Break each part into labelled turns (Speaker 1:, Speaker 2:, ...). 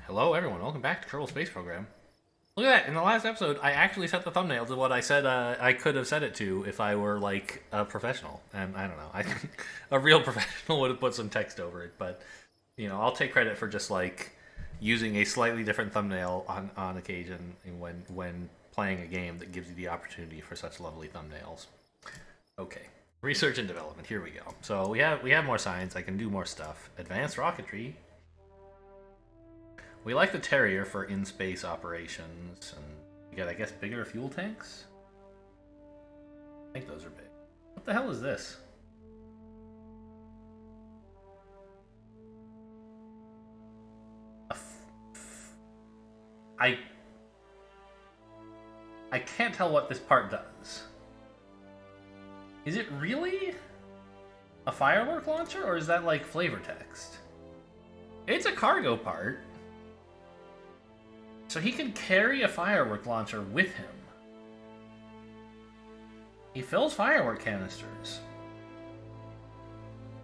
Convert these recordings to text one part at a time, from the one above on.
Speaker 1: Hello, everyone. Welcome back to Kerbal Space Program. Look at that. In the last episode, I actually set the thumbnail to what I said I could have set it to if I were, like, a professional. And I don't know. I think a real professional would have put some text over it. But, I'll take credit for just, like, using a slightly different thumbnail on occasion when playing a game that gives you the opportunity for such lovely thumbnails. Okay. Research and development. Here we go. So we have more science. I can do more stuff. Advanced rocketry. We like the Terrier for in-space operations, and we got, I guess, bigger fuel tanks? I think those are big. What the hell is this? I... I can't tell what this part does. Is it really a firework launcher, or is that, like, flavor text? It's a cargo part. So he can carry a firework launcher with him. He fills firework canisters.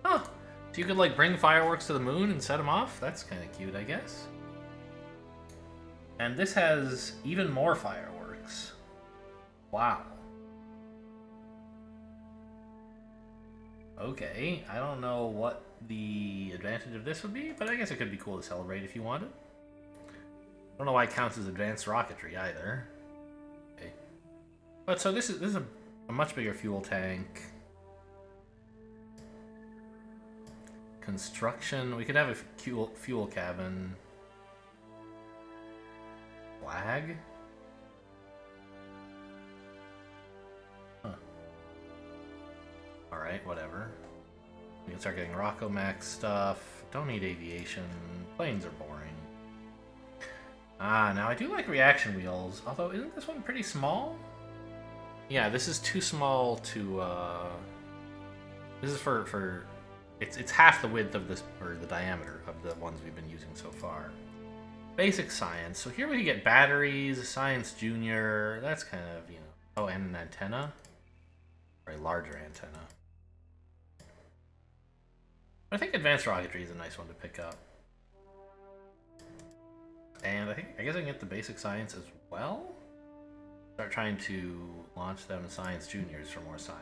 Speaker 1: Huh. So you could, like, bring fireworks to the moon and set them off? That's kind of cute, I guess. And this has even more fireworks. Wow. Okay, I don't know what the advantage of this would be, but I guess it could be cool to celebrate if you wanted. I don't know why it counts as advanced rocketry either. Okay. But so this is a much bigger fuel tank. Construction. We could have a fuel cabin. Flag? Huh. Alright, whatever. We can start getting Rockomax stuff. Don't need aviation. Planes are boring. Ah, now I do like reaction wheels, although isn't this one pretty small? Yeah, this is too small to, this is for it's half the width of this, or the diameter of the ones we've been using so far. Basic science. So here we get batteries, science junior, that's kind of, oh, and an antenna. Or a larger antenna. I think advanced rocketry is a nice one to pick up. And I guess I can get the basic science as well? Start trying to launch them to science juniors for more science.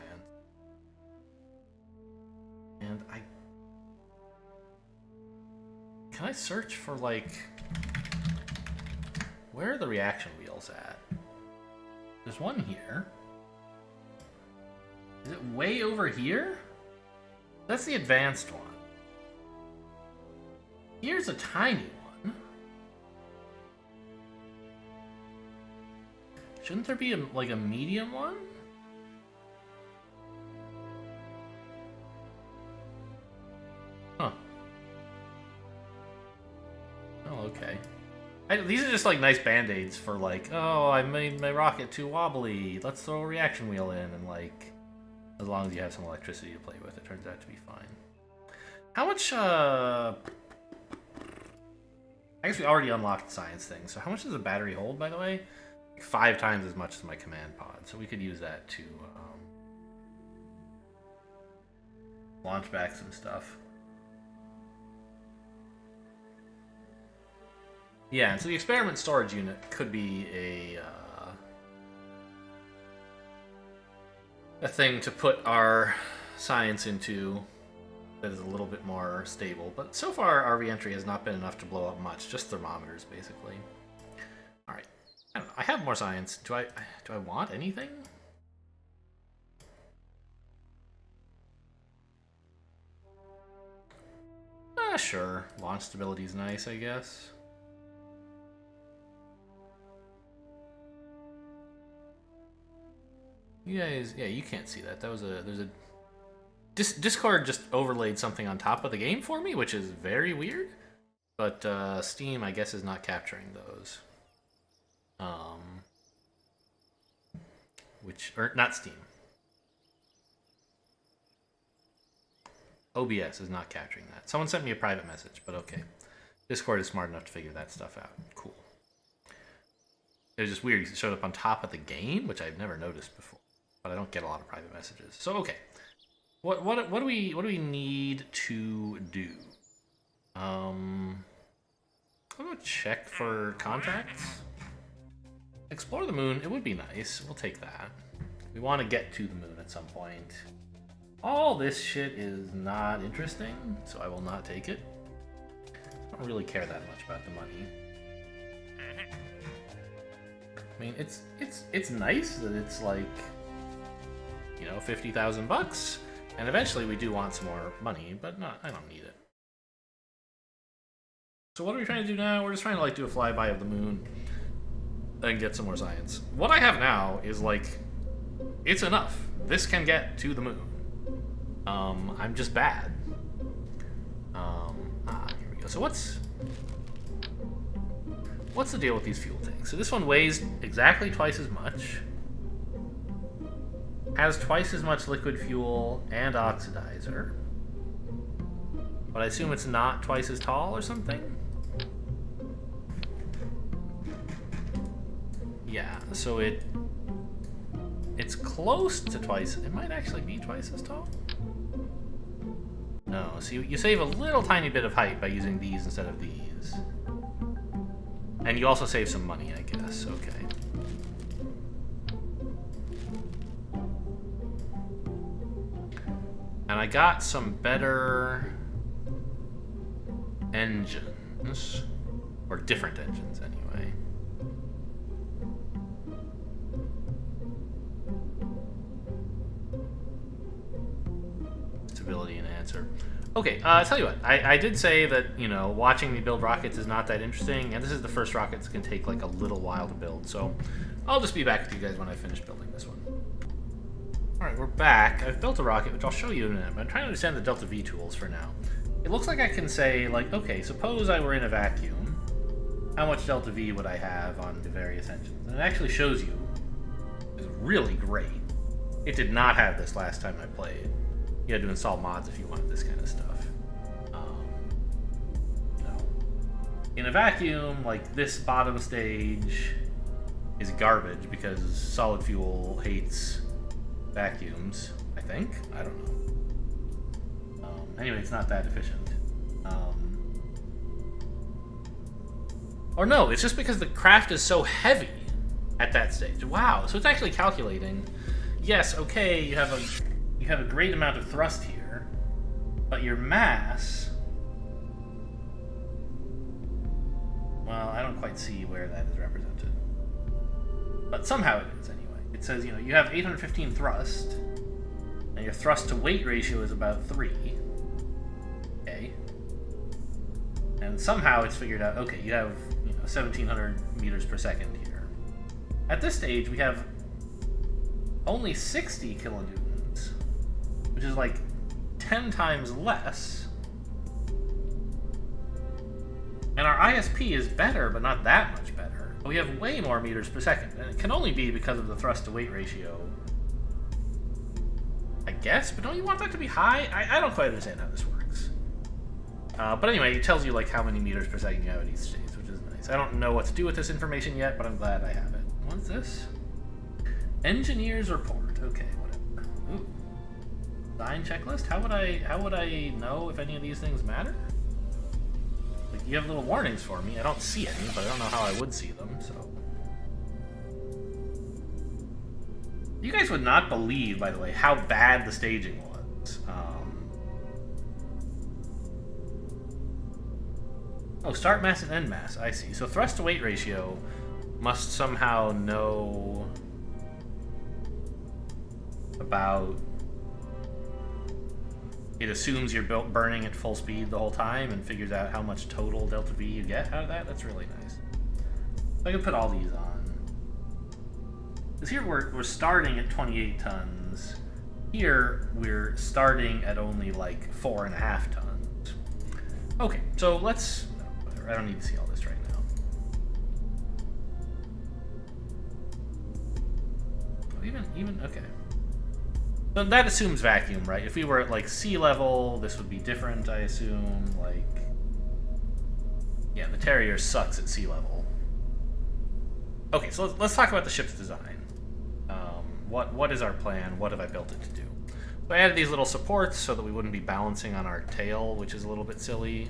Speaker 1: And can I search for, like, where are the reaction wheels at? There's one here. Is it way over here? That's the advanced one. Here's a tiny one. Shouldn't there be like a medium one? Huh. Oh, okay. These are just like nice band-aids for like, oh, I made my rocket too wobbly. Let's throw a reaction wheel in, and like, as long as you have some electricity to play with, it turns out to be fine. How much, I guess we already unlocked the science thing, so how much does the battery hold, by the way? 5 times as much as my command pod, so we could use that to launch back some stuff. Yeah, so the experiment storage unit could be a thing to put our science into that is a little bit more stable. But so far, our reentry has not been enough to blow up much, just thermometers, basically. All right. I don't know. I have more science. Do I want anything? Sure. Launch stability is nice, I guess. You guys, yeah, you can't see that. There's a Discord just overlaid something on top of the game for me, which is very weird. But Steam, I guess, is not capturing those. Or not Steam. OBS is not capturing that. Someone sent me a private message, but okay. Discord is smart enough to figure that stuff out. Cool. It was just weird because it showed up on top of the game, which I've never noticed before. But I don't get a lot of private messages. So okay. What do we need to do? I'll go check for contracts. Explore the moon. It would be nice. We'll take that. We want to get to the moon at some point. All this shit is not interesting, so I will not take it. I don't really care that much about the money. I mean, it's nice that it's like, you know, 50,000 bucks, and eventually we do want some more money, but I don't need it. So what are we trying to do now? We're just trying to like do a flyby of the moon and get some more science. What I have now is like, it's enough. This can get to the moon. I'm just bad. Here we go. So what's the deal with these fuel tanks? So this one weighs exactly twice as much, has twice as much liquid fuel and oxidizer, but I assume it's not twice as tall or something? Yeah, so it's close to twice. It might actually be twice as tall. No, so you save a little tiny bit of height by using these instead of these. And you also save some money, I guess. Okay. And I got some better engines. Or different engines, anyway. Stability enhancer. Okay, I'll tell you what. I did say that, you know, watching me build rockets is not that interesting, and this is the first rocket that's going to take, like, a little while to build, so I'll just be back with you guys when I finish building this one. Alright, we're back. I've built a rocket, which I'll show you in a minute, but I'm trying to understand the Delta V tools for now. It looks like I can say, like, okay, suppose I were in a vacuum. How much Delta V would I have on the various engines? And it actually shows you. It's really great. It did not have this last time I played. You had to install mods if you wanted this kind of stuff. You know, in a vacuum, like this bottom stage is garbage because solid fuel hates vacuums, I think. I don't know. Anyway, it's not that efficient. Or no, it's just because the craft is so heavy at that stage. Wow, so it's actually calculating. Yes, okay, you have a great amount of thrust here, but your mass, well, I don't quite see where that is represented. But somehow it is anyway. It says, you know, you have 815 thrust, and your thrust to weight ratio is about 3. Okay. And somehow it's figured out, okay, you have, you know, 1700 meters per second here. At this stage, we have only 60 kilonewtons, which is like 10 times less. And our ISP is better, but not that much better. We have way more meters per second, and it can only be because of the thrust to weight ratio, I guess, but don't you want that to be high? I don't quite understand how this works. But anyway, it tells you like how many meters per second you have at each stage, which is nice. I don't know what to do with this information yet, but I'm glad I have it. What's this? Engineer's report. Okay, whatever. Ooh. Design checklist? How would I know if any of these things matter? Like, you have little warnings for me. I don't see any, but I don't know how I would see them, so. You guys would not believe, by the way, how bad the staging was. Oh, start mass and end mass. I see. So thrust to weight ratio must somehow know about. It assumes you're burning at full speed the whole time and figures out how much total delta V you get out of that. That's really nice. So I can put all these on. Because here we're starting at 28 tons. Here we're starting at only like 4.5 tons. Okay, so let's. No, whatever. I don't need to see all this right now. Oh, even okay. So that assumes vacuum, right? If we were at like sea level, this would be different, I assume. Like, yeah, the Terrier sucks at sea level. Okay, so let's talk about the ship's design. What is our plan? What have I built it to do? So I added these little supports so that we wouldn't be balancing on our tail, which is a little bit silly.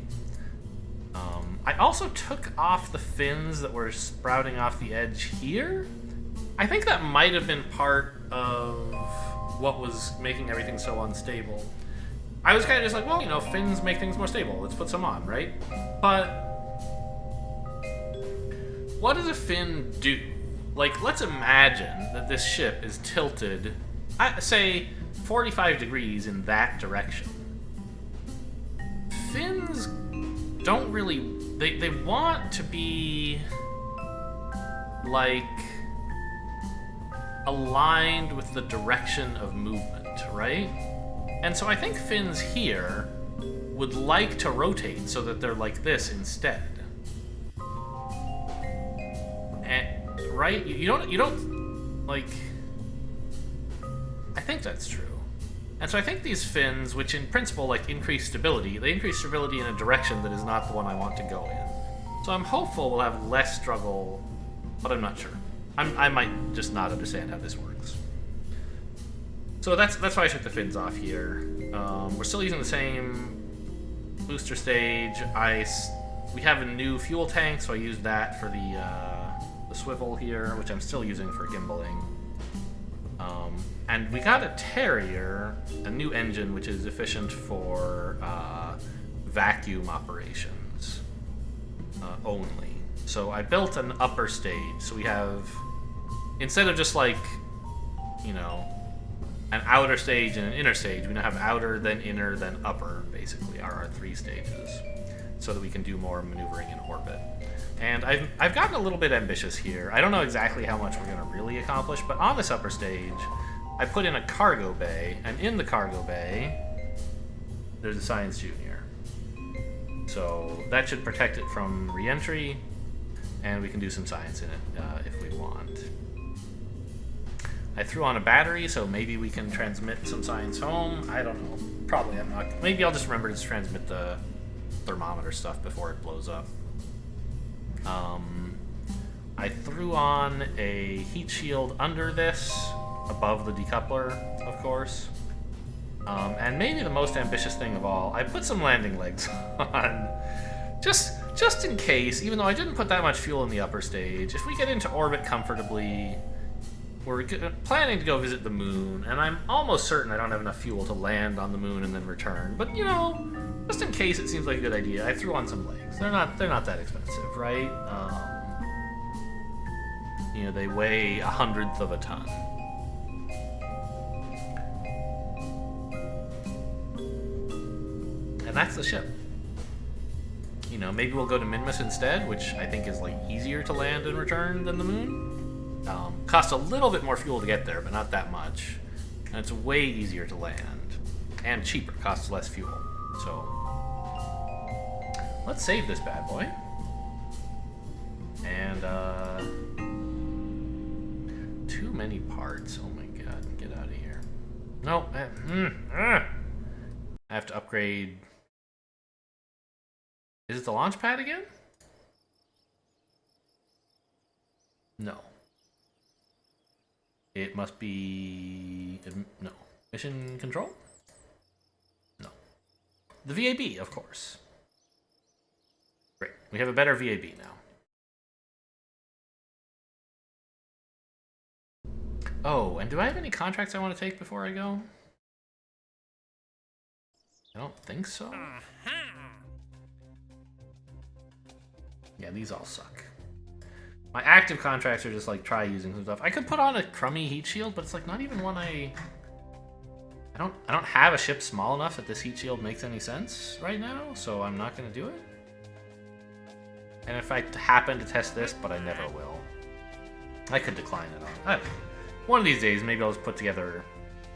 Speaker 1: I also took off the fins that were sprouting off the edge here. I think that might have been part of what was making everything so unstable. I was kind of just like, well, you know, fins make things more stable. Let's put some on, right? But what does a fin do? Like, let's imagine that this ship is tilted, say, 45 degrees in that direction. Fins don't really... They want to be, like, aligned with the direction of movement, right? And so I think fins here would like to rotate so that they're like this instead. And, right? You don't, like... I think that's true. And so I think these fins, which in principle, like, increase stability, they increase stability in a direction that is not the one I want to go in. So I'm hopeful we'll have less struggle, but I'm not sure. I might just not understand how this works. So that's why I took the fins off here. We're still using the same booster stage. We have a new fuel tank, so I used that for the swivel here, which I'm still using for gimbaling. And we got a Terrier, a new engine, which is efficient for vacuum operations only. So I built an upper stage. So we have, instead of just like, you know, an outer stage and an inner stage, we now have outer, then inner, then upper, basically, are our 3 stages, so that we can do more maneuvering in orbit. And I've gotten a little bit ambitious here. I don't know exactly how much we're going to really accomplish, but on this upper stage, I put in a cargo bay, and in the cargo bay, there's a Science Junior. So that should protect it from re-entry, and we can do some science in it if we want. I threw on a battery, so maybe we can transmit some science home. I don't know. Probably I'm not. Maybe I'll just remember to transmit the thermometer stuff before it blows up. I threw on a heat shield under this, above the decoupler, of course. And maybe the most ambitious thing of all, I put some landing legs on. Just in case, even though I didn't put that much fuel in the upper stage, if we get into orbit comfortably, we're planning to go visit the moon, and I'm almost certain I don't have enough fuel to land on the moon and then return. But, you know, just in case it seems like a good idea, I threw on some legs. They're not that expensive, right? You know, they weigh 1/100 of a ton. And that's the ship. You know, maybe we'll go to Minmus instead, which I think is, like, easier to land and return than the moon. Costs a little bit more fuel to get there, but not that much. And it's way easier to land. And cheaper, costs less fuel. So, let's save this bad boy. And, too many parts. Oh my god, get out of here. No, I have to upgrade. Is it the launch pad again? No. It must be... no. Mission control? No. The VAB, of course. Great. We have a better VAB now. Oh, and do I have any contracts I want to take before I go? I don't think so. Yeah, these all suck. My active contracts are just like try using some stuff. I could put on a crummy heat shield, but it's like not even one I don't have a ship small enough that this heat shield makes any sense right now, so I'm not gonna do it. And if I happen to test this, but I never will. I could decline it on. One of these days, maybe I'll just put together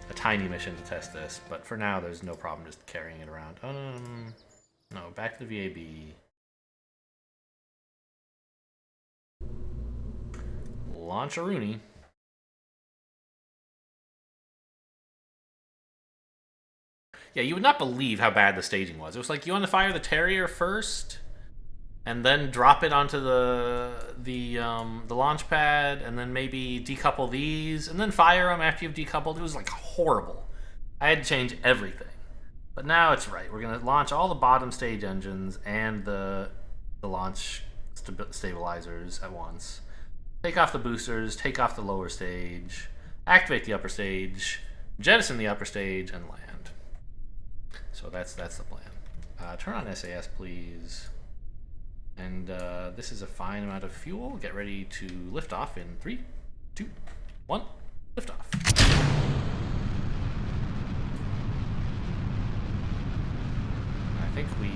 Speaker 1: a tiny mission to test this, but for now, there's no problem just carrying it around. No, back to the VAB. Launch a Rooney. Yeah, you would not believe how bad the staging was. It was like you want to fire the Terrier first, and then drop it onto the launch pad, and then maybe decouple these, and then fire them after you've decoupled. It was like horrible. I had to change everything. But now it's right. We're gonna launch all the bottom stage engines and the the launch stabilizers at once. Take off the boosters, take off the lower stage, activate the upper stage, jettison the upper stage, and land. So that's the plan. Turn on SAS, please. And this is a fine amount of fuel. Get ready to lift off in 3, 2, 1, lift off. I think we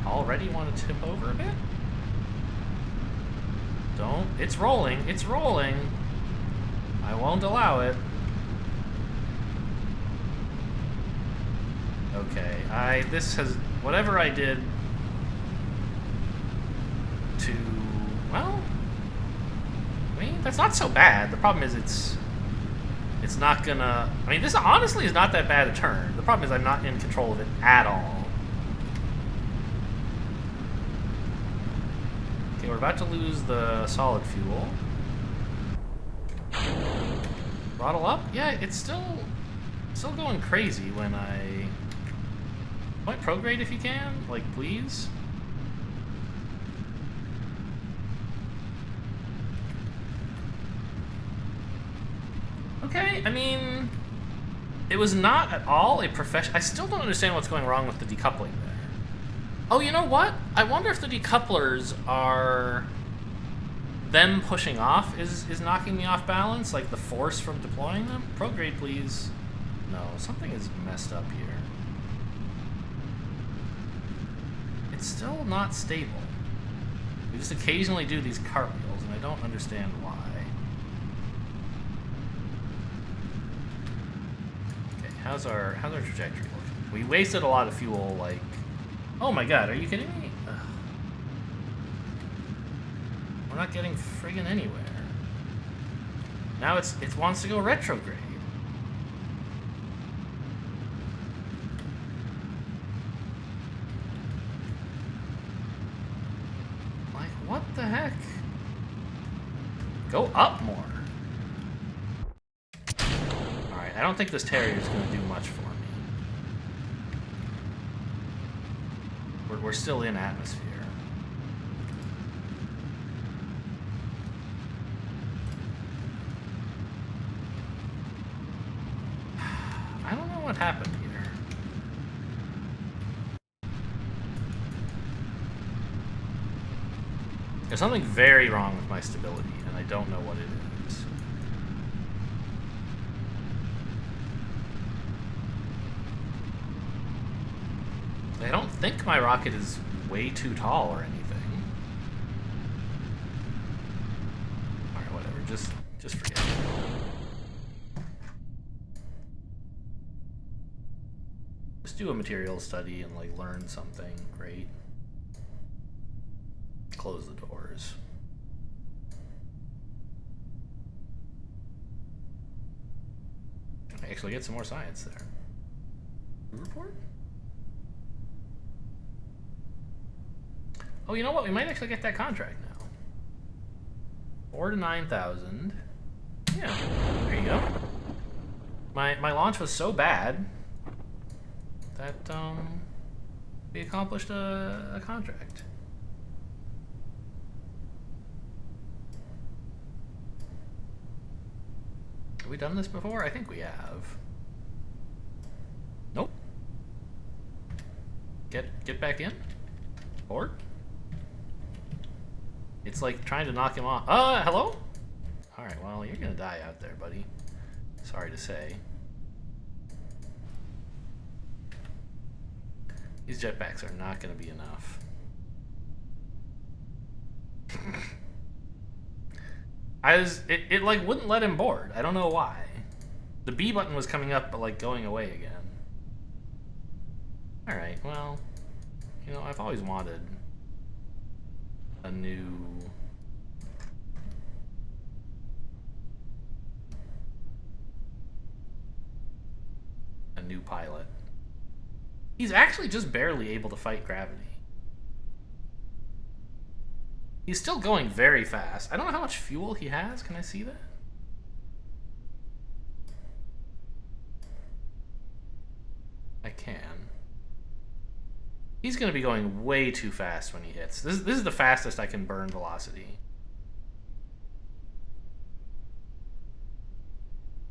Speaker 1: already want to tip over a bit. Don't. It's rolling. It's rolling. I won't allow it. Okay. This has. Whatever I did to. Well. I mean, that's not so bad. The problem is it's not gonna. I mean, this honestly is not that bad a turn. The problem is I'm not in control of it at all. Okay, we're about to lose the solid fuel. Throttle up? Yeah, it's still going crazy when I... Point prograde if you can, like, please. Okay, I mean, it was not at all a profession. I still don't understand what's going wrong with the decoupling there. Oh, you know what? I wonder if the decouplers are them pushing off is knocking me off balance, like the force from deploying them. Prograde, please. No, something is messed up here. It's still not stable. We just occasionally do these cartwheels, and I don't understand why. Okay, how's our trajectory looking? We wasted a lot of fuel, like... Oh my god, are you kidding me? Ugh. We're not getting friggin' anywhere. Now it wants to go retrograde. Like, what the heck? Go up more. Alright, I don't think this Terrier is going to do much for me. We're still in atmosphere. I don't know what happened here. There's something very wrong with my stability, and I don't know what it is. I don't think my rocket is way too tall or anything. Alright, whatever. Just forget it. Just do a material study and, like, learn something. Great. Close the doors. I actually get some more science there. Report? Oh, you know what? We might actually get that contract now. 4 to 9,000. Yeah, there you go. My launch was so bad that we accomplished a contract. Have we done this before? I think we have. Nope. Get back in. Board. It's like trying to knock him off. Hello? Alright, well, you're gonna die out there, buddy. Sorry to say. These jetpacks are not gonna be enough. It like wouldn't let him board. I don't know why. The B button was coming up, but like going away again. Alright, well, you know, I've always wanted a new pilot. He's actually just barely able to fight gravity. He's still going very fast. I don't know how much fuel he has. Can I see that? I can. He's going to be going way too fast when he hits. This is the fastest I can burn velocity.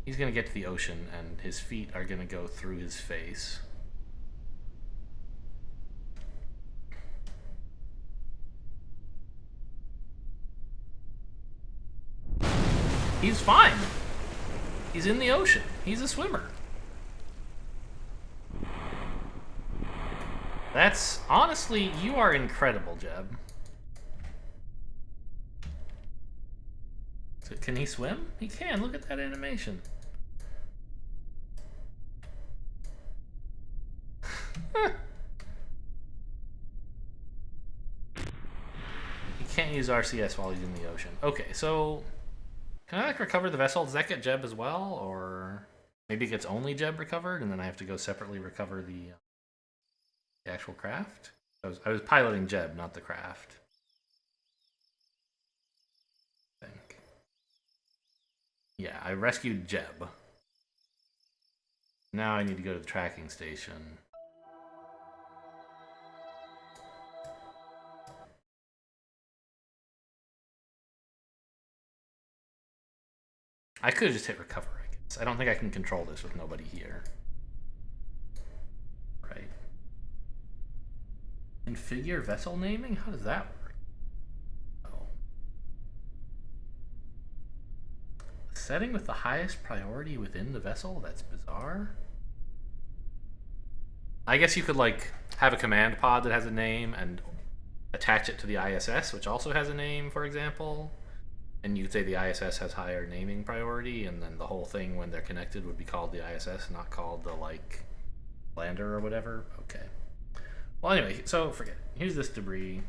Speaker 1: He's going to get to the ocean, and his feet are going to go through his face. He's fine. He's in the ocean. He's a swimmer. That's... honestly, you are incredible, Jeb. So, can he swim? He can. Look at that animation. He can't use RCS while he's in the ocean. Okay, so... can I, like, recover the vessel? Does that get Jeb as well? Or maybe it gets only Jeb recovered, and then I have to go separately recover the actual craft? I was piloting Jeb, not the craft. I think. Yeah, I rescued Jeb. Now I need to go to the tracking station. I could have just hit recover, I guess. I don't think I can control this with nobody here. Right. Configure vessel naming? How does that work? Oh. Setting with the highest priority within the vessel? That's bizarre. I guess you could, like, have a command pod that has a name and attach it to the ISS, which also has a name, for example. And you could say the ISS has higher naming priority, and then the whole thing, when they're connected, would be called the ISS, not called the, like, lander or whatever. Okay. Well, anyway, so forget it. Here's this debris.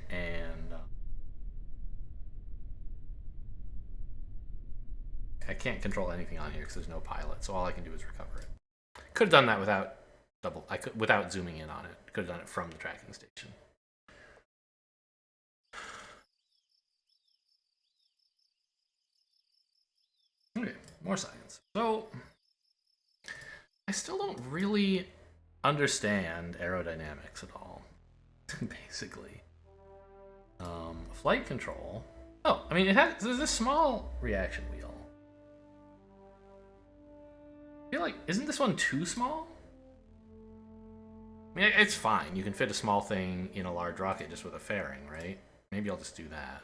Speaker 1: And I can't control anything on here because there's no pilot, so all I can do is recover it. Could have done that without without zooming in on it. Could have done it from the tracking station. Okay, more science. So, I still don't really understand aerodynamics at all, basically. Flight control. Oh, I mean, there's this small reaction wheel. I feel like, isn't this one too small? I mean, it's fine. You can fit a small thing in a large rocket just with a fairing, right? Maybe I'll just do that.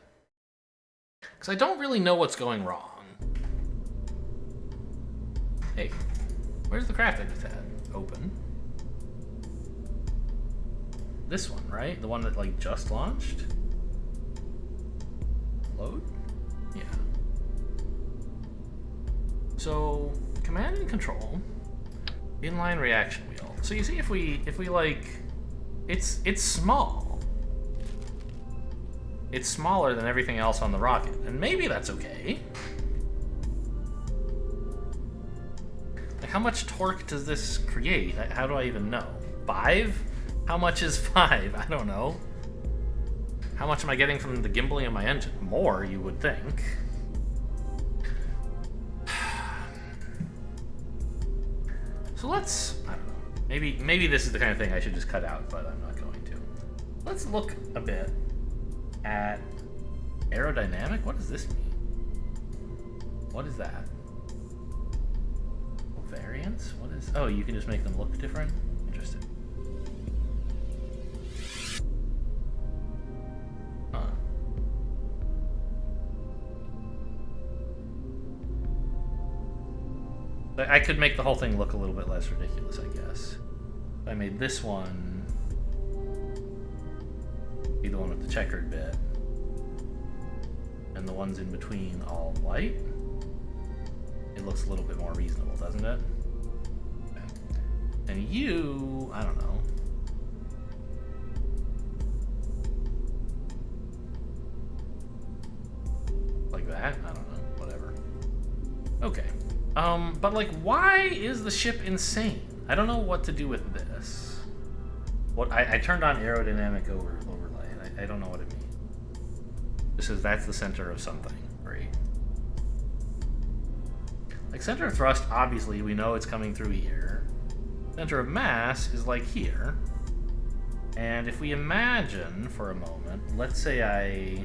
Speaker 1: Because I don't really know what's going wrong. Hey, where's the craft I just had? Open. This one, right? The one that, like, just launched? Load? Yeah. So, command and control. Inline reaction wheel. So you see if we like... It's small. It's smaller than everything else on the rocket. And maybe that's okay. How much torque does this create? How do I even know? 5? How much is 5? I don't know. How much am I getting from the gimbaling of my engine? More, you would think. So let's... I don't know. Maybe this is the kind of thing I should just cut out, but I'm not going to. Let's look a bit at aerodynamic. What does this mean? What is that? Variance? What is... oh, you can just make them look different? Interesting. Huh. I could make the whole thing look a little bit less ridiculous, I guess. If I made this one be the one with the checkered bit, and the ones in between all white, it looks a little bit more reasonable, doesn't it? Okay. And you, I don't know. Like that? I don't know. Whatever. Okay. But like, why is the ship insane? I don't know what to do with this. What I turned on aerodynamic overlay, and I don't know what it means. It says that's the center of something. Great. Like, center of thrust, obviously, we know it's coming through here. Center of mass is like here. And if we imagine for a moment, let's say I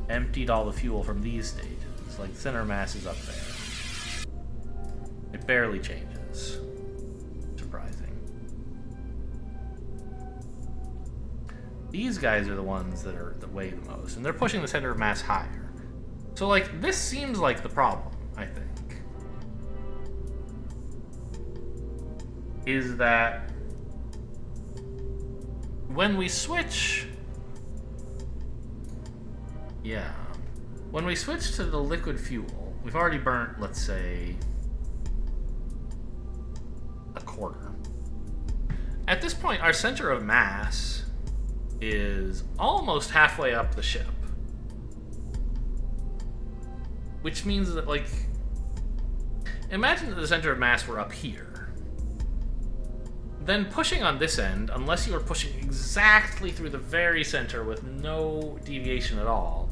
Speaker 1: emptied all the fuel from these stages. Like, center of mass is up there. It barely changes. Surprising. These guys are the ones that are that weigh the most, and they're pushing the center of mass higher. So, like, this seems like the problem, I think. Is that when we switch... Yeah. When we switch to the liquid fuel, we've already burnt, let's say, a quarter. At this point, our center of mass is almost halfway up the ship. Which means that, like, imagine that the center of mass were up here. Then pushing on this end, unless you are pushing exactly through the very center with no deviation at all,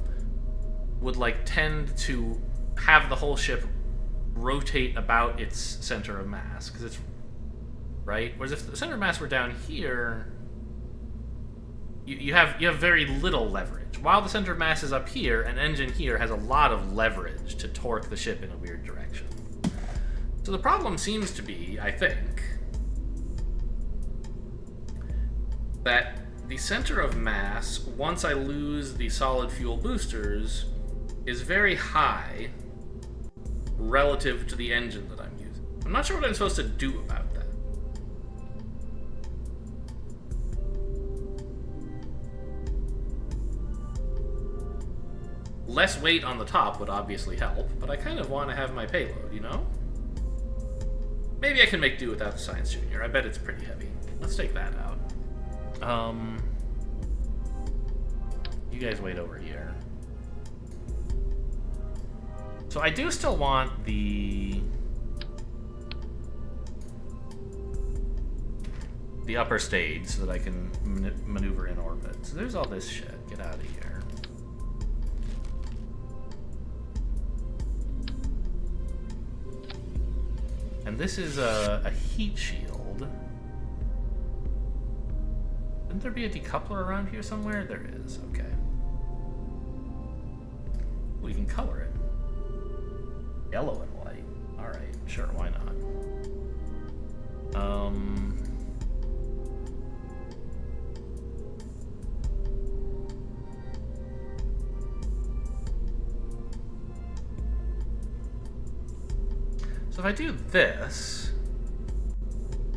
Speaker 1: would, like, tend to have the whole ship rotate about its center of mass, because it's right. Whereas if the center of mass were down here, you have very little leverage. While the center of mass is up here, an engine here has a lot of leverage to torque the ship in a weird direction. So the problem seems to be, I think, that the center of mass, once I lose the solid fuel boosters, is very high relative to the engine that I'm using. I'm not sure what I'm supposed to do about that. Less weight on the top would obviously help, but I kind of want to have my payload, you know? Maybe I can make do without the Science Junior. I bet it's pretty heavy. Let's take that out. You guys wait over here. So I do still want the upper stage so that I can maneuver in orbit. So there's all this shit. Get out of here. And this is a heat shield. Shouldn't there be a decoupler around here somewhere? There is. Okay. We can color it. Yellow and white. Alright, sure, why not? So if I do this,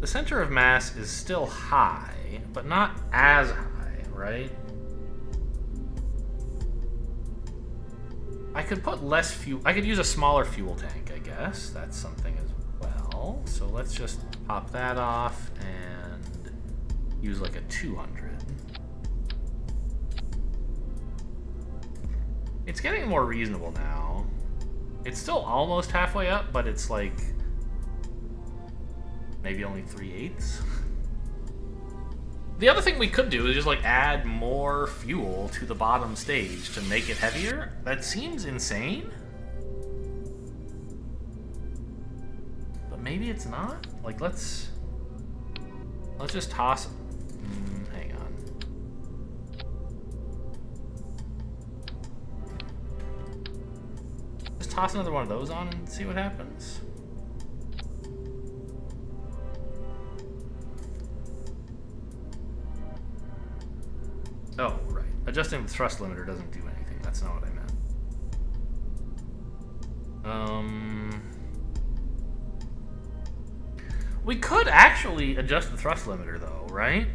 Speaker 1: the center of mass is still high, but not as high, right? I could put less fuel. I could use a smaller fuel tank, I guess. That's something as well. So let's just pop that off and use like a 200. It's getting more reasonable now. It's still almost halfway up, but it's like maybe only 3/8. The other thing we could do is just, like, add more fuel to the bottom stage to make it heavier. That seems insane. But maybe it's not. Like, let's just toss... hang on. Just toss another one of those on and see what happens. Oh, right. Adjusting the thrust limiter doesn't do anything. That's not what I meant. We could actually adjust the thrust limiter, though, right?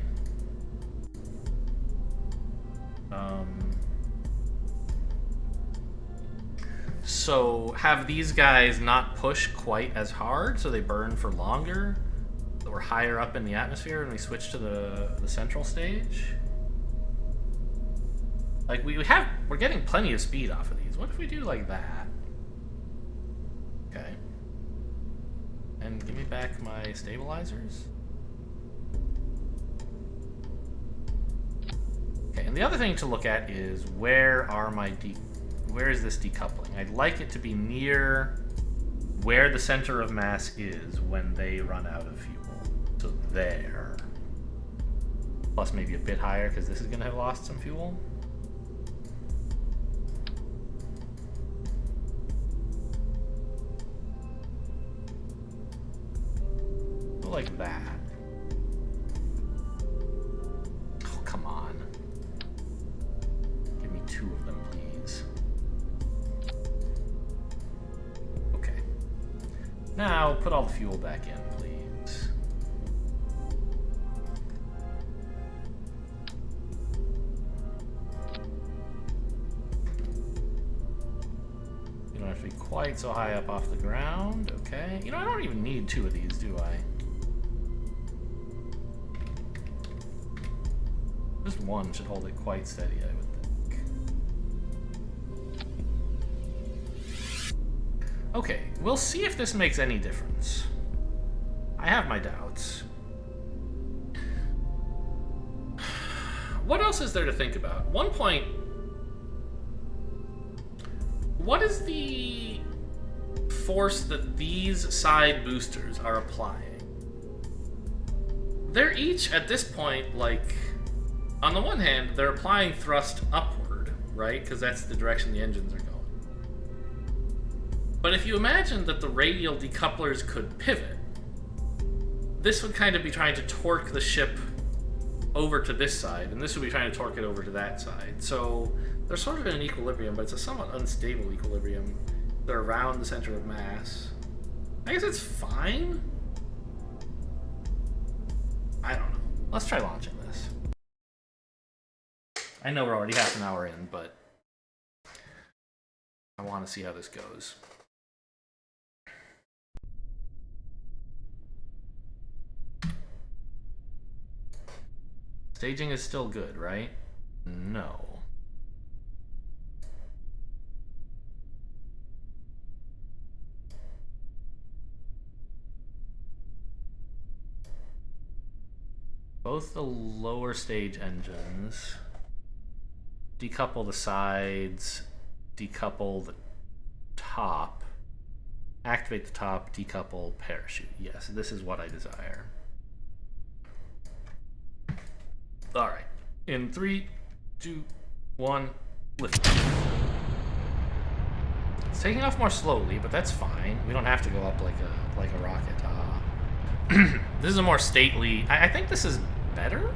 Speaker 1: So have these guys not push quite as hard, so they burn for longer, so we're higher up in the atmosphere when we switch to the central stage? Like, we're getting plenty of speed off of these. What if we do like that? Okay. And give me back my stabilizers. Okay, and the other thing to look at is where is this decoupling? I'd like it to be near where the center of mass is when they run out of fuel. So there. Plus maybe a bit higher because this is going to have lost some fuel. Like that. Oh, come on. Give me 2 of them, please. Okay. Now, put all the fuel back in, please. You don't have to be quite so high up off the ground. Okay. You know, I don't even need 2 of these, do I? Just 1 should hold it quite steady, I would think. Okay, we'll see if this makes any difference. I have my doubts. What else is there to think about? One point... What is the force that these side boosters are applying? They're each, at this point, like... On the one hand, they're applying thrust upward, right? Because that's the direction the engines are going. But if you imagine that the radial decouplers could pivot, this would kind of be trying to torque the ship over to this side, and this would be trying to torque it over to that side. So they're sort of in an equilibrium, but it's a somewhat unstable equilibrium. They're around the center of mass. I guess it's fine. I don't know. Let's try launching this. I know we're already half an hour in, but I want to see how this goes. Staging is still good, right? No. Both the lower stage engines. Decouple the sides, decouple the top, activate the top, decouple parachute. Yes, this is what I desire. All right, in 3, 2, 1, lift. It's taking off more slowly, but that's fine. We don't have to go up like a rocket. This is a more stately. I think this is better.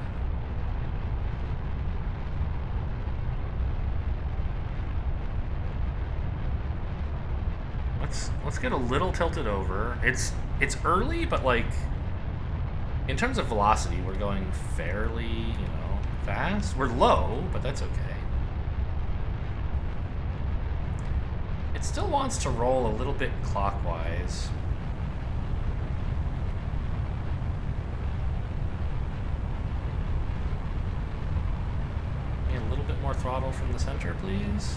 Speaker 1: Let's get a little tilted over. It's early, but like in terms of velocity, we're going fairly, fast. We're low, but that's okay. It still wants to roll a little bit clockwise. A little bit more throttle from the center, please.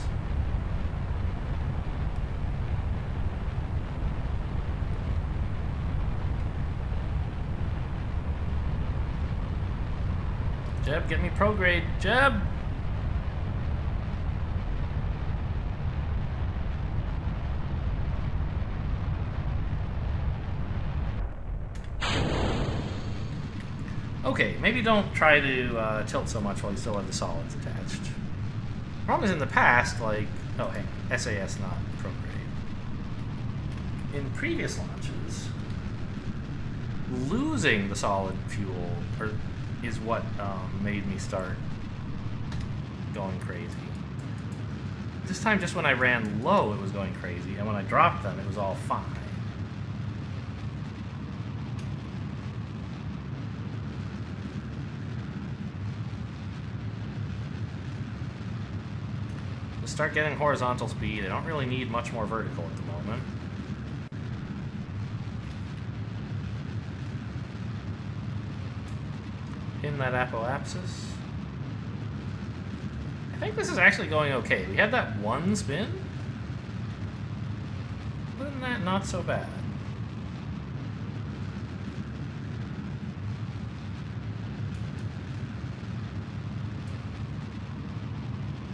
Speaker 1: Jeb, get me prograde. Jeb! Okay, maybe don't try to tilt so much while you still have the solids attached. Problem is in the past, like... Oh, hey, SAS not prograde. In previous launches, losing the solid fuel... is what made me start going crazy. This time, just when I ran low, it was going crazy, and when I dropped them, it was all fine. To start getting horizontal speed, I don't really need much more vertical at the moment. In that apoapsis. I think this is actually going okay. We had that one spin. Other than that, not so bad.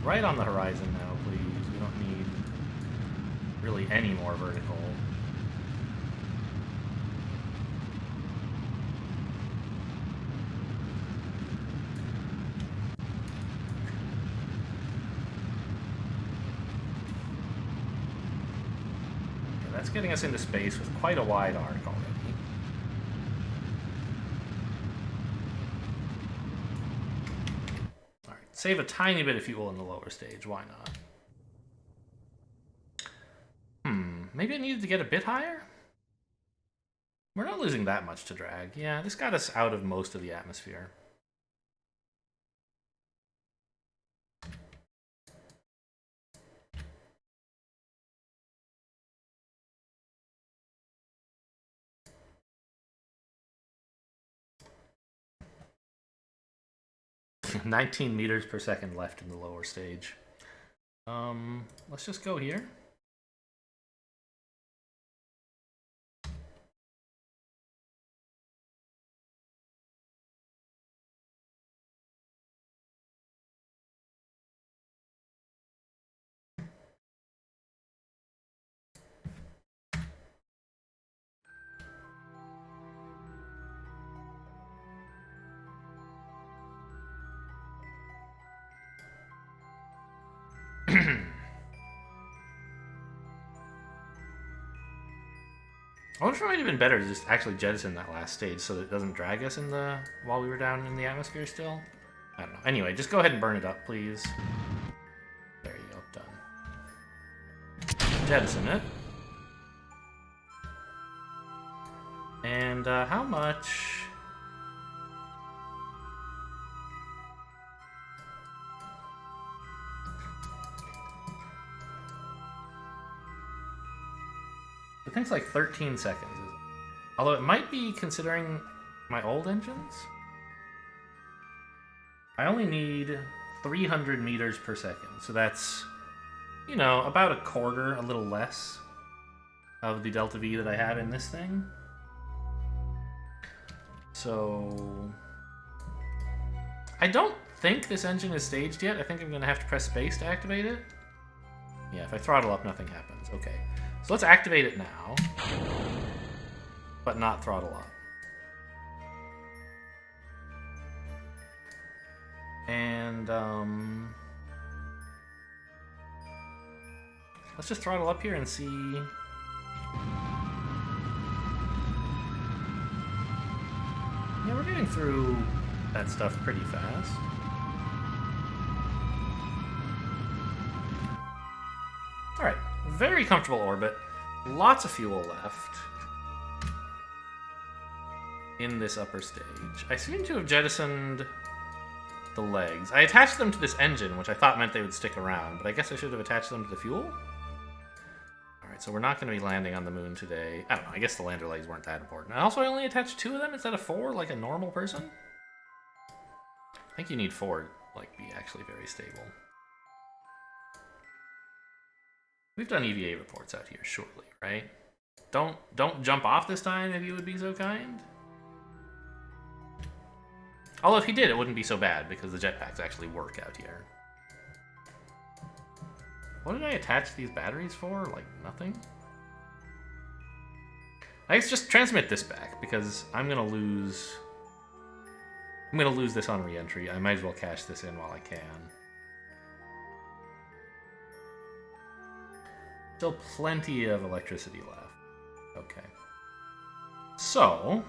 Speaker 1: Right on the horizon now, please. We don't need really any more vertical. that's getting us into space with quite a wide arc already. Alright, save a tiny bit of fuel in the lower stage, why not? Maybe it needed to get a bit higher? We're not losing that much to drag. Yeah, this got us out of most of the atmosphere. "19 meters per second left in the lower stage." Let's just go here. I wonder if it might have been better to just actually jettison that last stage so that it doesn't drag us in the while we were down in the atmosphere still. I don't know. Anyway, just go ahead and burn it up, please. There you go, done. Jettison it. And how much? I think it's like 13 seconds. Although it might be considering my old engines. I only need 300 meters per second. So that's, you know, about a quarter, a little less, of the delta V that I have in this thing. So I don't think this engine is staged yet. I think I'm going to have to press space to activate it. Yeah, if I throttle up, nothing happens. Okay. So let's activate it now, but not throttle up. And let's just throttle up here and see. Yeah, we're getting through that stuff pretty fast. Alright, very comfortable orbit. Lots of fuel left in this upper stage. I seem to have jettisoned the legs. I attached them to this engine, which I thought meant they would stick around, but I guess I should have attached them to the fuel? Alright, so we're not going to be landing on the moon today. I don't know, I guess the lander legs weren't that important. And also, I only attached 2 of them instead of 4, like a normal person? I think you need 4 to like, be actually very stable. We've done EVA reports out here, surely, right? Don't jump off this time if you would be so kind. Although if he did, it wouldn't be so bad because the jetpacks actually work out here. What did I attach these batteries for? Like, nothing? I guess just transmit this back because I'm gonna lose this on re-entry. I might as well cash this in while I can. Still plenty of electricity left. Okay. So,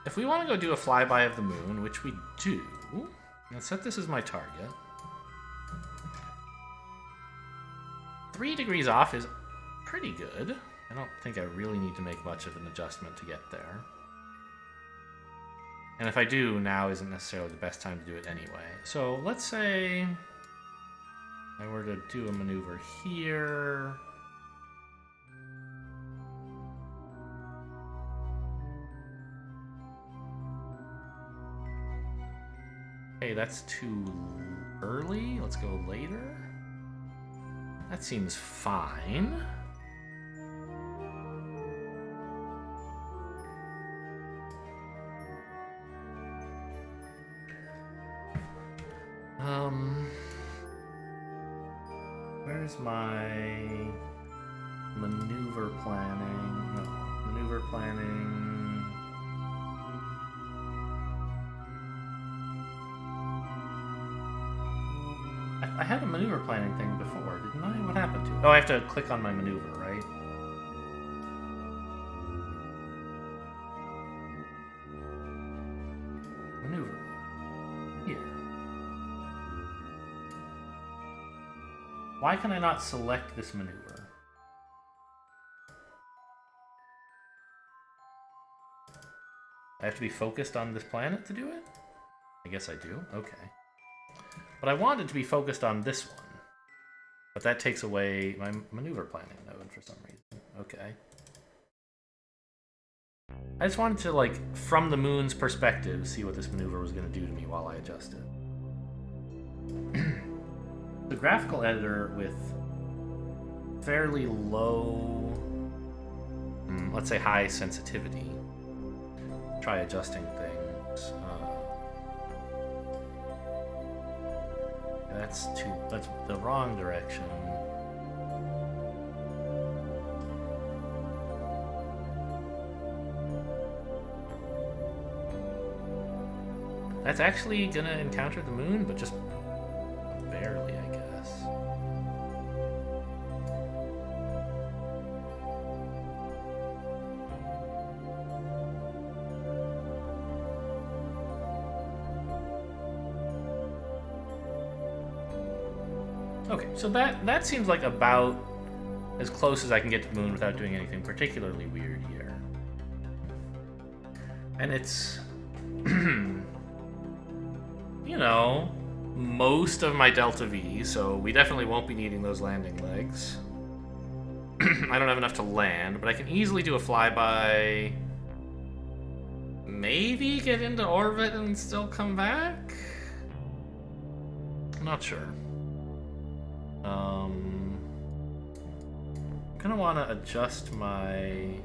Speaker 1: if we want to go do a flyby of the moon, which we do, let's set this as my target. 3 degrees off is pretty good. I don't think I really need to make much of an adjustment to get there. And if I do, now isn't necessarily the best time to do it anyway. So let's say I were to do a maneuver here. Hey, that's too early. Let's go later. That seems fine. Where's my maneuver planning? No, maneuver planning. I had a maneuver planning thing before, didn't I? What happened to it? Oh, I have to click on my maneuver, right? right? Maneuver. Here. Why can I not select this maneuver? I have to be focused on this planet to do it? I guess I do. Okay. But I want it to be focused on this one. But that takes away my maneuver planning node for some reason. Okay. I just wanted to, like, from the moon's perspective, see what this maneuver was going to do to me while I adjust it. The graphical editor with fairly low, let's say high sensitivity. Try adjusting things. That's the wrong direction. That's actually gonna encounter the moon, but just barely, I guess. Okay, so that seems like about as close as I can get to the moon without doing anything particularly weird here. And it's, you know, most of my Delta V, so we definitely won't be needing those landing legs. I don't have enough to land, but I can easily do a flyby. Maybe get into orbit and still come back? I'm not sure. I'm gonna want to adjust my...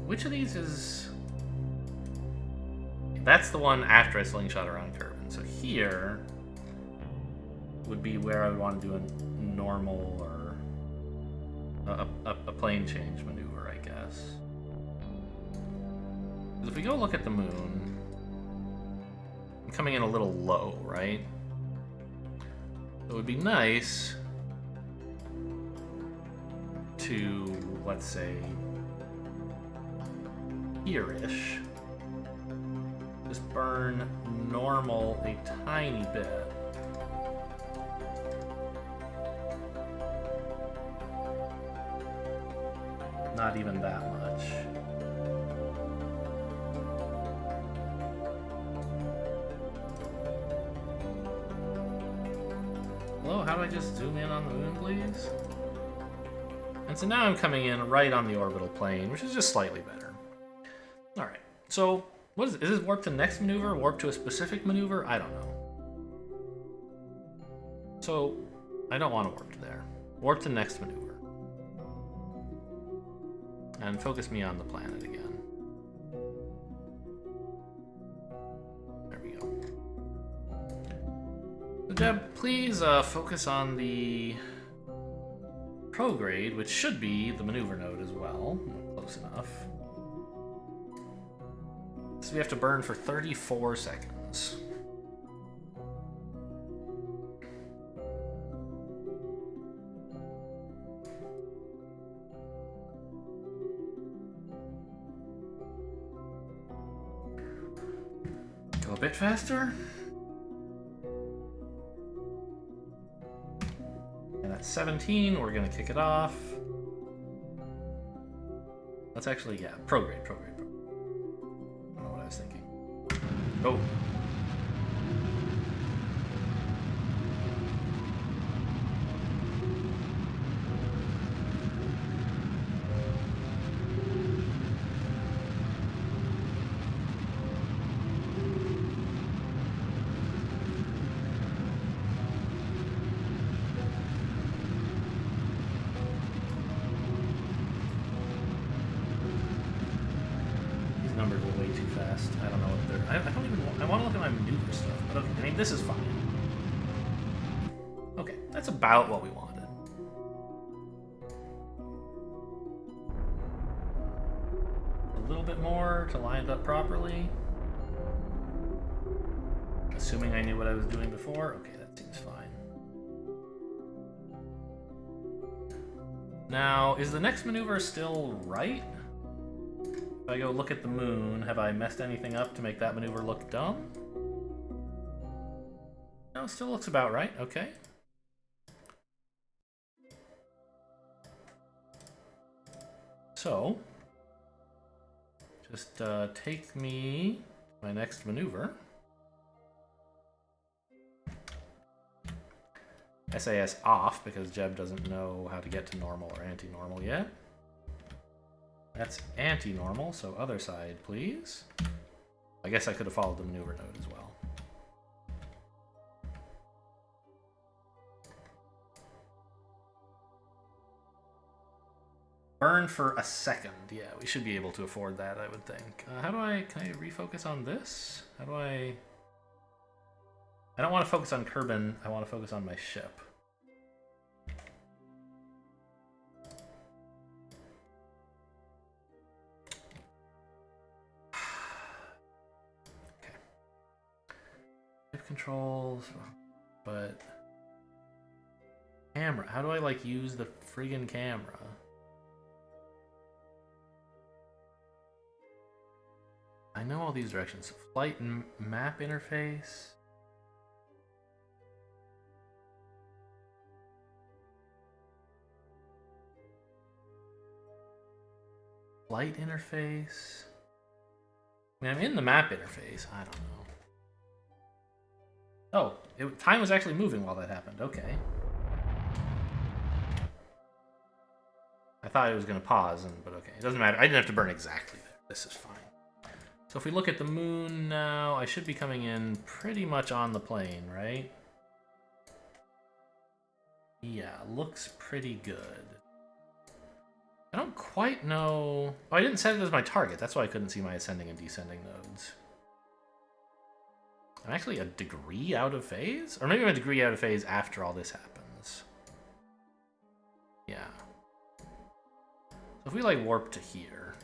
Speaker 1: Which of these is... That's the one after I slingshot around Kerbin. So here would be where I would want to do a normal or a plane change maneuver, I guess. Because if we go look at the moon, I'm coming in a little low, right? It would be nice to, let's say, here-ish, just burn normal a tiny bit. Not even that much. Hello, how do I just zoom in on the moon, please? And so now I'm coming in right on the orbital plane, which is just slightly better. Alright, so what is it? Is this warp to next maneuver? Warp to a specific maneuver? I don't know. So, I don't want to warp to there. Warp to next maneuver. And focus me on the planet again. There we go. So Jeb, please focus on the prograde, which should be the maneuver node as well. Close enough. So we have to burn for 34 seconds. Go a bit faster. And at 17, we're going to kick it off. Let's actually, yeah, prograde. I don't know what I was thinking. Oh. Numbers are way too fast. I don't know what they're... I don't even want... I want to look at my maneuver stuff, but okay, I mean, this is fine. Okay, that's about what we wanted. A little bit more to line it up properly. Assuming I knew what I was doing before. Okay, that seems fine. Now, is the next maneuver still right? If I go look at the moon, have I messed anything up to make that maneuver look dumb? No, still looks about right. Okay. So, just take me to my next maneuver. SAS off, because Jeb doesn't know how to get to normal or anti-normal yet. That's anti-normal, so other side, please. I guess I could have followed the maneuver node as well. Burn for a second. Yeah, we should be able to afford that, I would think. How do I... Can I refocus on this? How do I... I don't want to focus on Kerbin. I want to focus on my ship. Okay. Ship controls, but... Camera. How do I, like, use the friggin' camera? I know all these directions. Flight and map interface. Flight interface. I mean, I'm in the map interface. I don't know. Oh, time was actually moving while that happened. Okay. I thought it was going to pause, but okay. It doesn't matter. I didn't have to burn exactly there. This is fine. So if we look at the moon now, I should be coming in pretty much on the plane, right? Yeah, looks pretty good. I don't quite know... Oh, I didn't set it as my target. That's why I couldn't see my ascending and descending nodes. I'm actually a degree out of phase? Or maybe I'm a degree out of phase after all this happens. Yeah. So if we, like, warp to here...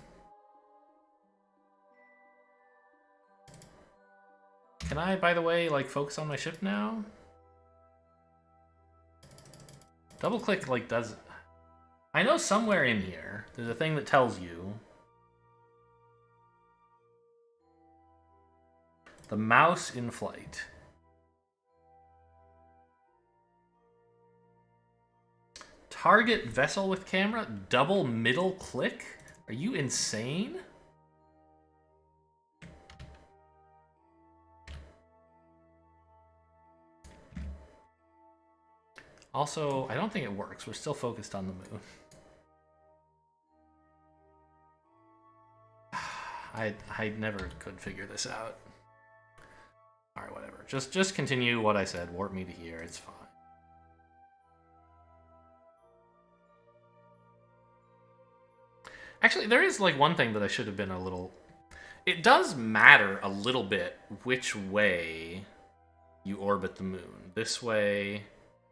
Speaker 1: Can I, by the way, like, focus on my ship now? Double click, like, does... I know somewhere in here, there's a thing that tells you the mouse in flight. Target vessel with camera, double middle click? Are you insane? Also, I don't think it works. We're still focused on the moon. I never could figure this out. Alright, whatever. Just continue what I said. Warp me to here. It's fine. Actually, there is like one thing that I should have been a little... It does matter a little bit which way you orbit the moon. This way,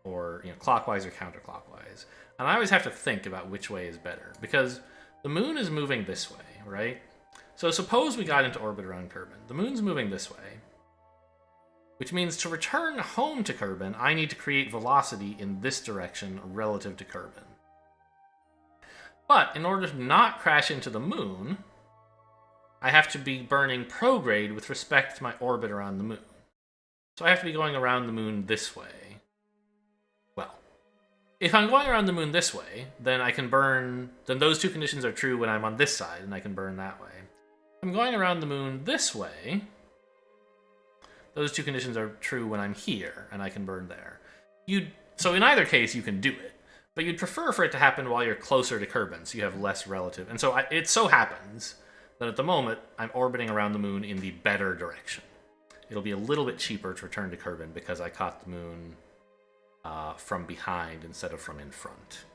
Speaker 1: or clockwise or counterclockwise. And I always have to think about which way is better. Because the moon is moving this way, right? So suppose we got into orbit around Kerbin. The moon's moving this way. Which means to return home to Kerbin, I need to create velocity in this direction relative to Kerbin. But in order to not crash into the moon, I have to be burning prograde with respect to my orbit around the moon. So I have to be going around the moon this way. Well, if I'm going around the moon this way, then I can burn... Then those two conditions are true when I'm on this side, and I can burn that way. If I'm going around the moon this way... Those two conditions are true when I'm here, and I can burn there. So in either case, you can do it. But you'd prefer for it to happen while you're closer to Kerbin, so you have less relative. And so it so happens that at the moment, I'm orbiting around the moon in the better direction. It'll be a little bit cheaper to return to Kerbin because I caught the moon from behind instead of from in front.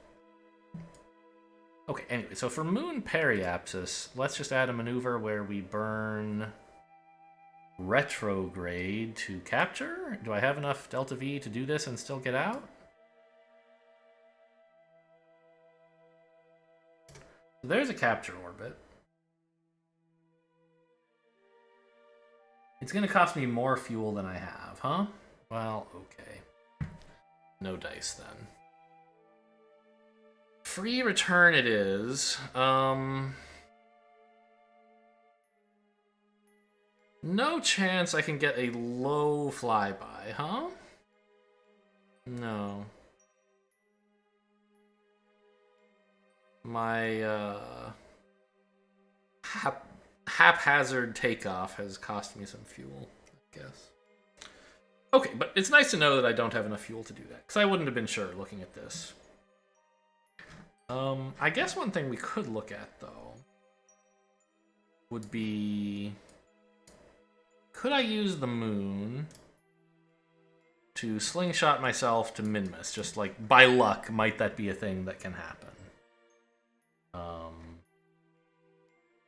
Speaker 1: Okay, anyway, so for moon periapsis, let's just add a maneuver where we burn... retrograde to capture? Do I have enough delta V to do this and still get out? So there's a capture orbit. It's going to cost me more fuel than I have, huh? Well, okay. No dice then. Free return it is. No chance I can get a low flyby, huh? No. My, haphazard takeoff has cost me some fuel, I guess. Okay, but it's nice to know that I don't have enough fuel to do that, because I wouldn't have been sure looking at this. I guess one thing we could look at, though, would be... Could I use the moon to slingshot myself to Minmus? Just like, by luck, might that be a thing that can happen?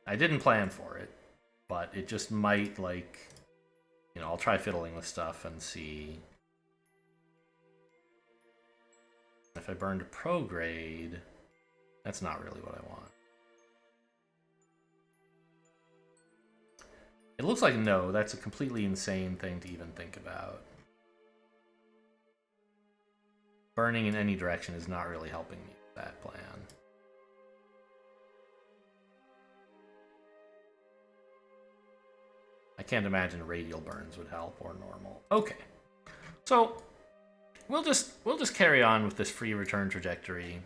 Speaker 1: I didn't plan for it, but it just might, like... You know, I'll try fiddling with stuff and see... If I burn to prograde, that's not really what I want. It looks like no, that's a completely insane thing to even think about. Burning in any direction is not really helping me with that plan. I can't imagine radial burns would help or normal. Okay. So we'll just carry on with this free return trajectory.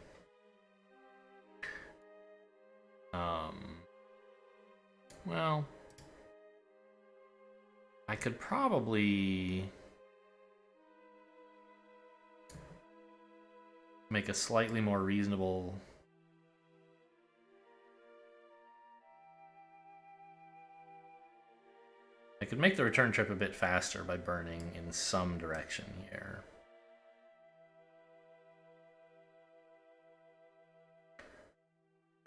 Speaker 1: Well, I could probably make a slightly more reasonable... I could make the return trip a bit faster by burning in some direction here.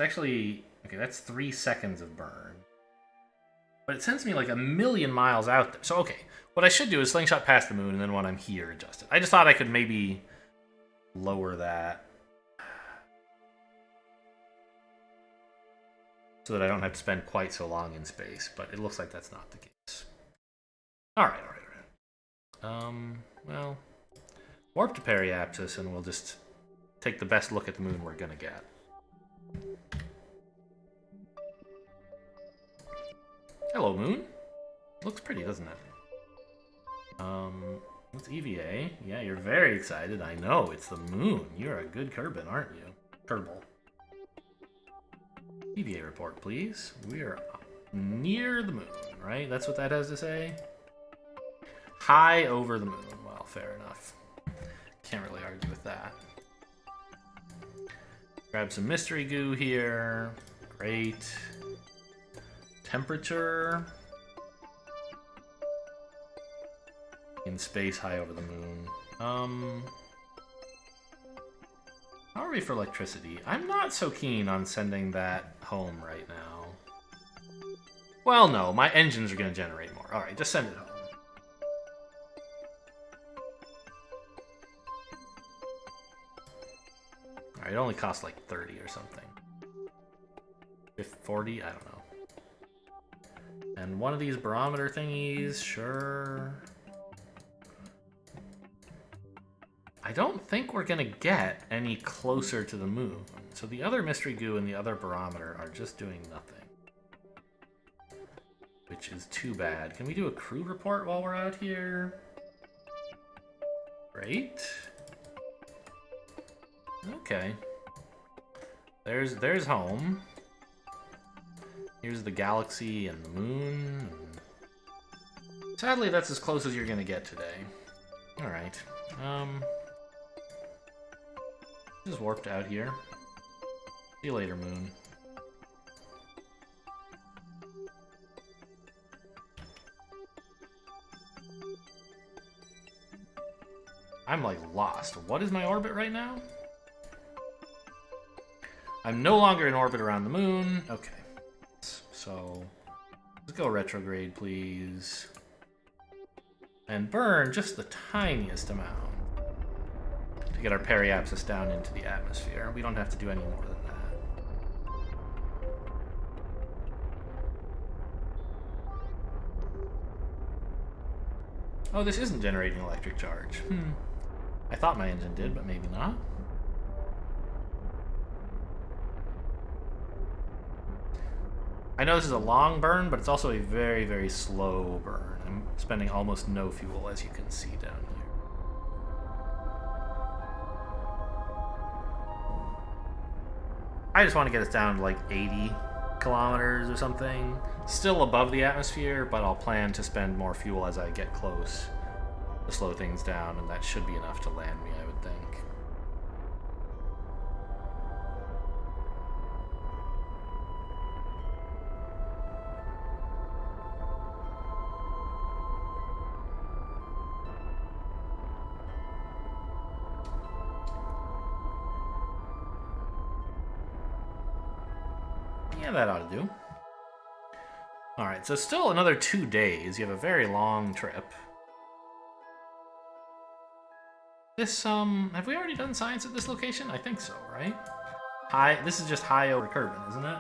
Speaker 1: Actually, okay, that's 3 seconds of burn. But it sends me like 1,000,000 miles out there. So, okay, what I should do is slingshot past the moon, and then when I'm here, adjust it. I just thought I could maybe lower that so that I don't have to spend quite so long in space, but it looks like that's not the case. Alright. Well, warp to periapsis, and we'll just take the best look at the moon we're gonna get. Hello, moon. Looks pretty, doesn't it? What's EVA? Yeah, you're very excited. I know, it's the moon. You're a good Kerbin, aren't you? Kerbal. EVA report, please. We're near the moon, right? That's what that has to say? High over the moon. Well, fair enough. Can't really argue with that. Grab some mystery goo here. Great. Temperature. In space, high over the moon. How are we for electricity? I'm not so keen on sending that home right now. Well, no, my engines are going to generate more. Alright, just send it home. Alright, it only costs like 30 or something. 40? I don't know. And one of these barometer thingies, sure. I don't think we're gonna get any closer to the moon. So the other mystery goo and the other barometer are just doing nothing. Which is too bad. Can we do a crew report while we're out here? Great. Okay. There's home. Here's the galaxy and the moon. Sadly, that's as close as you're gonna get today. Alright. Just warped out here. See you later, moon. I'm like lost. What is my orbit right now? I'm no longer in orbit around the moon. Okay. So, let's go retrograde, please. And burn just the tiniest amount to get our periapsis down into the atmosphere. We don't have to do any more than that. Oh, this isn't generating electric charge. I thought my engine did, but maybe not. I know this is a long burn, but it's also a very, very slow burn. I'm spending almost no fuel, as you can see down here. I just want to get us down to like 80 kilometers or something. Still above the atmosphere, but I'll plan to spend more fuel as I get close to slow things down, and that should be enough to land me, I would think. Yeah, that ought to do. Alright, so still another 2 days. You have a very long trip. This, have we already done science at this location? I think so, right? This is just high over Kerbin, isn't it?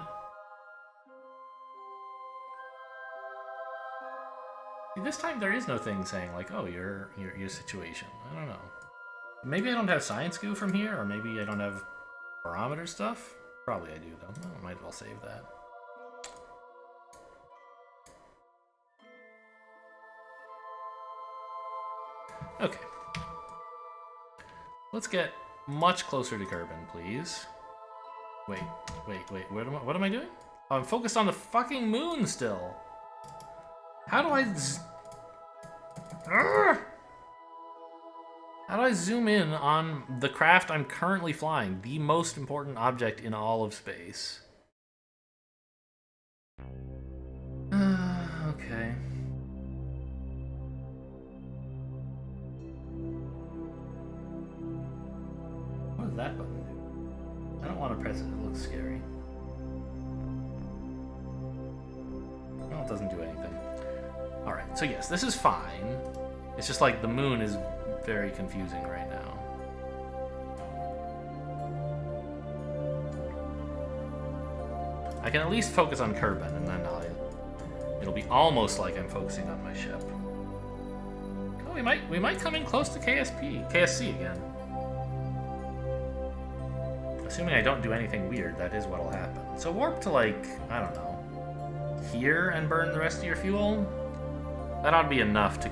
Speaker 1: See, this time there is no thing saying, like, oh, your situation. I don't know. Maybe I don't have science goo from here, or maybe I don't have barometer stuff? Probably I do, though. Oh, I might as well save that. Okay. Let's get much closer to Kerbin, please. Wait. What am I doing? Oh, I'm focused on the fucking moon still. How do I... How do I zoom in on the craft I'm currently flying? The most important object in all of space. Okay. What does that button do? I don't want to press it, it looks scary. Well, it doesn't do anything. Alright, so yes, this is fine. It's just like the moon is very confusing right now. I can at least focus on Kerbin, and then it'll be almost like I'm focusing on my ship. Oh, we might come in close to KSC again. Assuming I don't do anything weird, that is what'll happen. So warp to, like, I don't know, here and burn the rest of your fuel? That ought to be enough to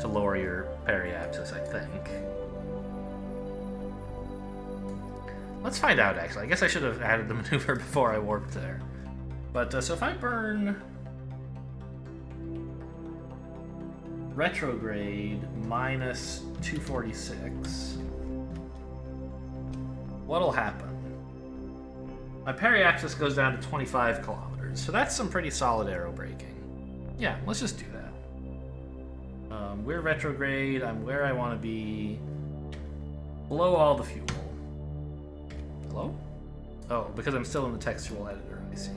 Speaker 1: lower your periapsis, I think. Let's find out, actually. I guess I should have added the maneuver before I warped there. But, so if I burn... retrograde minus 246... what'll happen? My periapsis goes down to 25 kilometers, so that's some pretty solid aero braking. Yeah, let's just do that. We're retrograde, I'm where I want to be. Blow all the fuel. Hello? Oh, because I'm still in the textual editor, I see.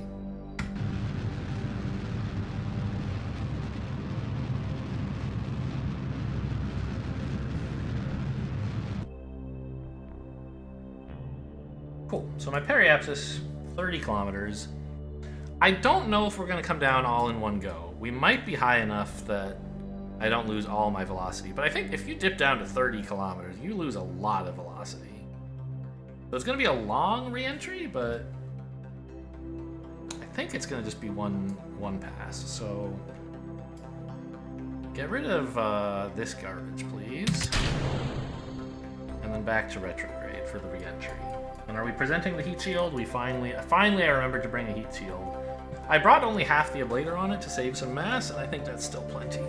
Speaker 1: Cool. So my periapsis, 30 kilometers. I don't know if we're going to come down all in one go. We might be high enough that I don't lose all my velocity. But I think if you dip down to 30 kilometers, you lose a lot of velocity. So it's going to be a long re-entry, but I think it's going to just be one pass. So get rid of this garbage, please. And then back to retrograde for the re-entry. And are we presenting the heat shield? We finally I remembered to bring a heat shield. I brought only half the ablator on it to save some mass, and I think that's still plenty.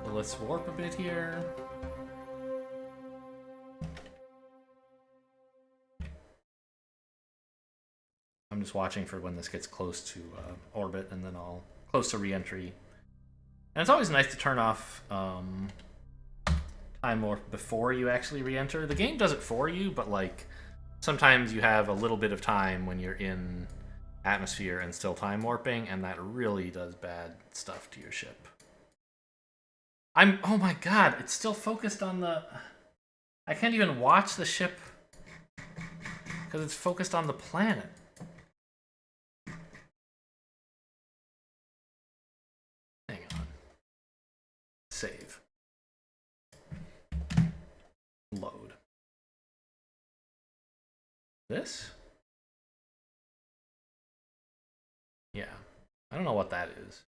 Speaker 1: So let's warp a bit here. I'm just watching for when this gets close to orbit, and then I'll close to re-entry. And it's always nice to turn off time warp before you actually re-enter. The game does it for you, but like sometimes you have a little bit of time when you're in atmosphere and still time warping, and that really does bad stuff to your ship. Oh my god, it's still focused on the... I can't even watch the ship because it's focused on the planet. Hang on. Save. load. This? Yeah. I don't know what that is.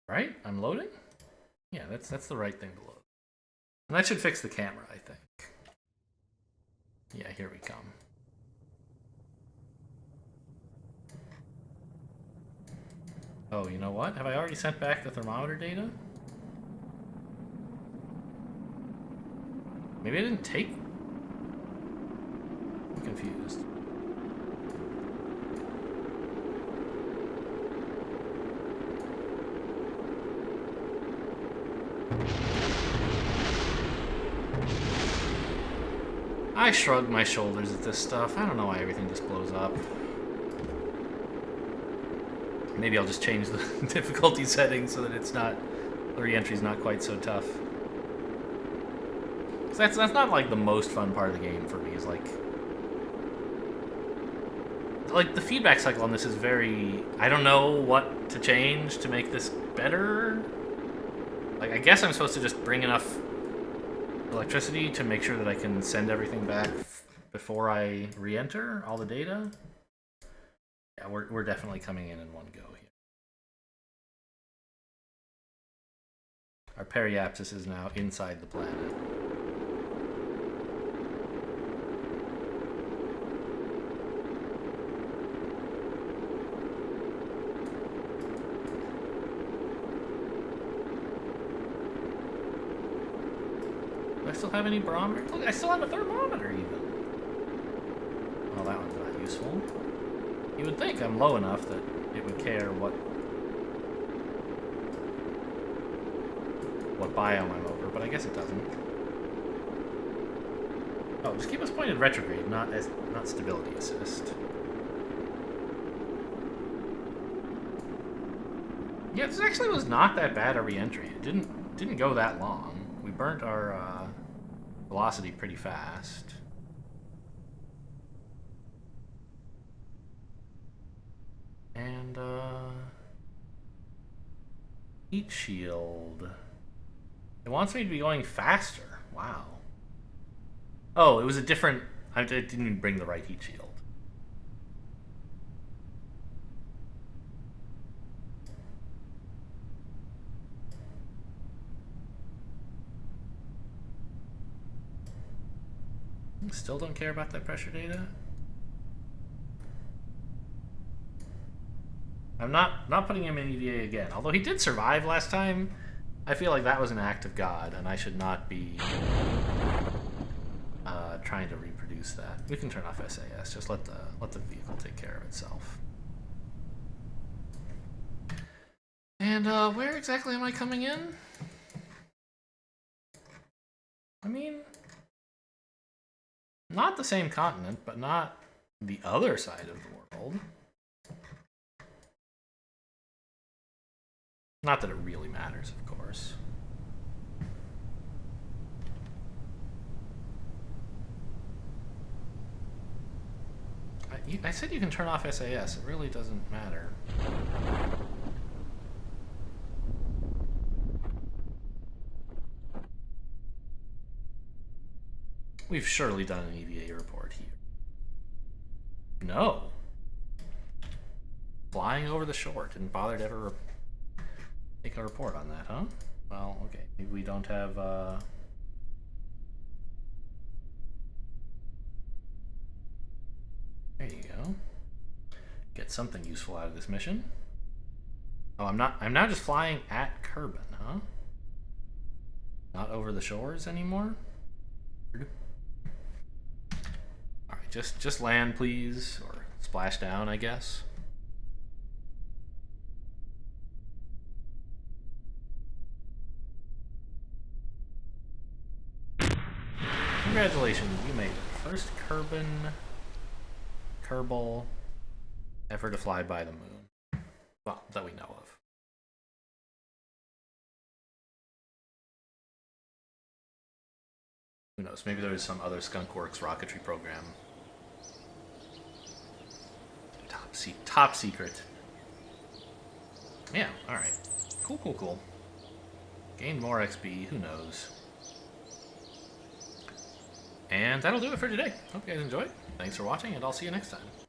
Speaker 1: Right? I'm loading? Yeah, that's the right thing to load. And that should fix the camera, I think. Yeah, here we come. Oh, you know what? Have I already sent back the thermometer data? Maybe I didn't take... I'm confused. I shrug my shoulders at this stuff. I don't know why everything just blows up. Maybe I'll just change the difficulty setting so that it's not... the re-entry's not quite so tough. So that's not like the most fun part of the game for me, is like the feedback cycle on this is very... I don't know what to change to make this better. Like, I guess I'm supposed to just bring enough electricity to make sure that I can send everything back before I re-enter all the data. Yeah, we're definitely coming in one go here. Our periapsis is now inside the planet. Do I still have any barometer? Look, I still have a thermometer even. Oh, that one's not useful. You would think I'm low enough that it would care what biome I'm over, but I guess it doesn't. Oh, just keep us pointed retrograde, not stability assist. Yeah, this actually was not that bad a re-entry. It didn't go that long. We burnt our velocity pretty fast. And heat shield. It wants me to be going faster. Wow. Oh, it was a different... I didn't even bring the right heat shield. Still don't care about that pressure data? I'm not putting him in EVA again. Although he did survive last time, I feel like that was an act of God, and I should not be trying to reproduce that. We can turn off SAS. Just let the vehicle take care of itself. And where exactly am I coming in? I mean, not the same continent, but not the other side of the world. Not that it really matters, of course. I said you can turn off SAS. It really doesn't matter. We've surely done an EVA report here. No. Flying over the shore. Didn't bother to ever take a report on that, huh? Well, okay. Maybe we don't have... There you go. Get something useful out of this mission. Oh, I'm now just flying at Kerbin, huh? Not over the shores anymore? Alright, just land, please. Or splash down, I guess. Congratulations, you made it. First Kerbal ever to fly by the moon. Well, that we know of. Who knows? Maybe there was some other Skunkworks rocketry program. Top secret. Yeah, alright. Cool, cool, cool. Gain more XP, who knows. And that'll do it for today. Hope you guys enjoyed. Thanks for watching, and I'll see you next time.